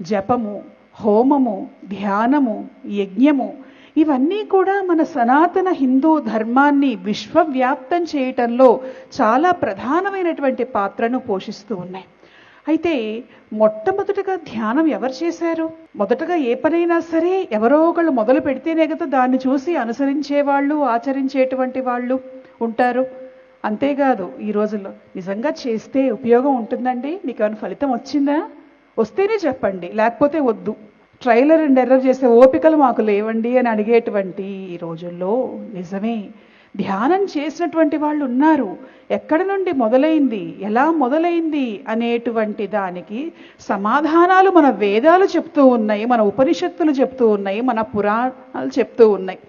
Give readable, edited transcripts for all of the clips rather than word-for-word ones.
జపము, హోమము, ధ్యానము, యజ్ఞము ఇవన్నీ కూడా మన సనాతన హిందూ ధర్మాన్ని విశ్వవ్యాప్తం చేయటంలో చాలా ప్రధానమైనటువంటి పాత్రను పోషిస్తూ ఉన్నాయి. అయితే మొట్టమొదటిగా ధ్యానం ఎవరు చేశారు? మొదటగా ఏ పనైనా సరే ఎవరో ఒకళ్ళు మొదలు పెడితేనే కదా దాన్ని చూసి అనుసరించే వాళ్ళు, ఆచరించేటువంటి వాళ్ళు ఉంటారు. అంతేకాదు ఈ రోజుల్లో నిజంగా చేస్తే ఉపయోగం ఉంటుందండి, మీకు ఏమైనా ఫలితం వచ్చిందా? వస్తేనే చెప్పండి, లేకపోతే వద్దు. ట్రైలర్ అండ్ ఎర్రర్ చేసే ఓపికలు మాకు లేవండి అని అడిగేటువంటి ఈ రోజుల్లో నిజమే ధ్యానం చేసినటువంటి వాళ్ళు ఉన్నారు. ఎక్కడి నుండి మొదలైంది, ఎలా మొదలైంది అనేటువంటి దానికి సమాధానాలు మన వేదాలు చెప్తూ ఉన్నాయి, మన ఉపనిషత్తులు చెప్తూ ఉన్నాయి, మన పురాణాలు చెప్తూ ఉన్నాయి.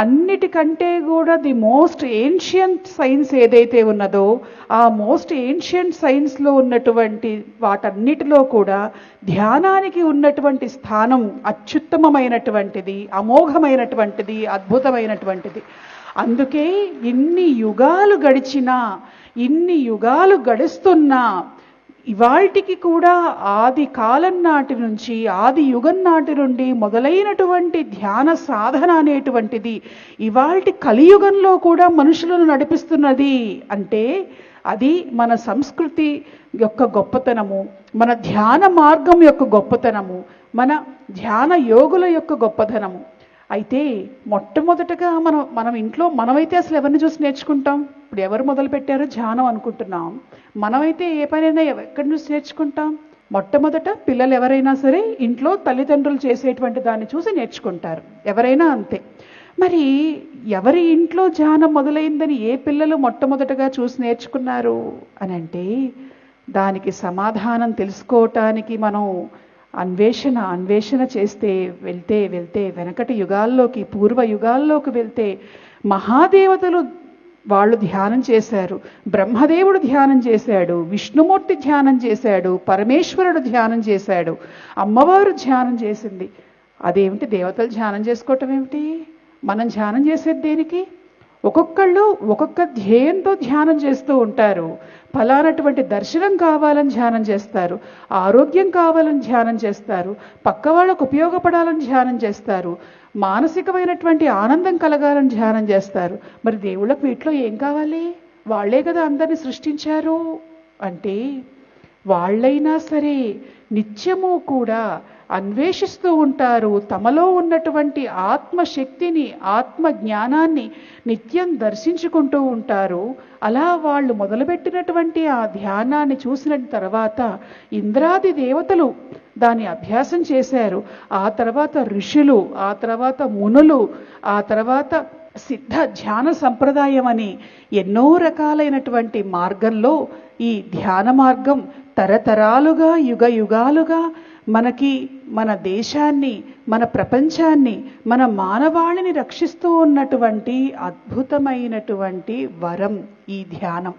అన్నిటికంటే కూడా ది మోస్ట్ ఏన్షియంట్ సైన్స్ ఏదైతే ఉన్నదో ఆ మోస్ట్ ఏన్షియంట్ సైన్స్లో ఉన్నటువంటి వాటన్నిటిలో కూడా ధ్యానానికి ఉన్నటువంటి స్థానం అత్యుత్తమమైనటువంటిది, అమోఘమైనటువంటిది, అద్భుతమైనటువంటిది. అందుకే ఇన్ని యుగాలు గడిచినా, ఇన్ని యుగాలు గడుస్తున్నా ఇవాల్టికి కూడా ఆది కాలం నాటి నుంచి, ఆది యుగం నాటి నుండి మొదలైనటువంటి ధ్యాన సాధన అనేటువంటిది ఇవాల్టి కలియుగంలో కూడా మనుషులను నడిపిస్తున్నది అంటే అది మన సంస్కృతి యొక్క గొప్పతనము, మన ధ్యాన మార్గం యొక్క గొప్పతనము, మన ధ్యాన యోగుల యొక్క గొప్పతనము. అయితే మొట్టమొదటగా మనం ఇంట్లో మనమైతే అసలు ఎవరిని చూసి నేర్చుకుంటాం? ఇప్పుడు ఎవరు మొదలు పెట్టారో ధ్యానం అనుకుంటున్నాం. మనమైతే ఏ పనైనా ఎక్కడి నుంచి నేర్చుకుంటాం? మొట్టమొదట పిల్లలు ఎవరైనా సరే ఇంట్లో తల్లిదండ్రులు చేసేటువంటి దాన్ని చూసి నేర్చుకుంటారు, ఎవరైనా అంతే. మరి ఎవరి ఇంట్లో ధ్యానం మొదలైందని ఏ పిల్లలు మొట్టమొదటగా చూసి నేర్చుకున్నారు అని అంటే దానికి సమాధానం తెలుసుకోవటానికి మనం అన్వేషణ చేస్తే వెళ్తే వెనకటి యుగాల్లోకి, పూర్వ యుగాల్లోకి వెళ్తే మహాదేవతలు వాళ్ళు ధ్యానం చేశారు. బ్రహ్మదేవుడు ధ్యానం చేశాడు, విష్ణుమూర్తి ధ్యానం చేశాడు, పరమేశ్వరుడు ధ్యానం చేశాడు, అమ్మవారు ధ్యానం చేసింది. అదేమిటి దేవతలు ధ్యానం చేసుకోవటం ఏమిటి? మనం ధ్యానం చేసేది దేనికి? ఒక్కొక్కళ్ళు ఒక్కొక్క ధ్యేయంతో ధ్యానం చేస్తూ ఉంటారు. ఫలానటువంటి దర్శనం కావాలని ధ్యానం చేస్తారు, ఆరోగ్యం కావాలని ధ్యానం చేస్తారు, పక్క వాళ్ళకు ఉపయోగపడాలని ధ్యానం చేస్తారు, మానసికమైనటువంటి ఆనందం కలగాలని ధ్యానం చేస్తారు. మరి దేవుళ్ళకు వీటిలో ఏం కావాలి? వాళ్లే కదా అందరినీ సృష్టించారు. అంటే వాళ్ళైనా సరే నిత్యము కూడా అన్వేషిస్తూ ఉంటారు. తమలో ఉన్నటువంటి ఆత్మశక్తిని, ఆత్మ జ్ఞానాన్ని నిత్యం దర్శించుకుంటూ ఉంటారు. అలా వాళ్ళు మొదలుపెట్టినటువంటి ఆ ధ్యానాన్ని చూసిన తర్వాత ఇంద్రాది దేవతలు దాన్ని అభ్యాసం చేశారు. ఆ తర్వాత ఋషులు, ఆ తర్వాత మునులు, ఆ తర్వాత సిద్ధ ధ్యాన సంప్రదాయం అని ఎన్నో రకాలైనటువంటి మార్గంలో ఈ ధ్యాన మార్గం తరతరాలుగా, యుగ యుగాలుగా మనకి, మన దేశాన్ని, మన ప్రపంచాన్ని, మన మానవాళిని రక్షిస్తూ ఉన్నటువంటి అద్భుతమైనటువంటి వరం ఈ ధ్యానం.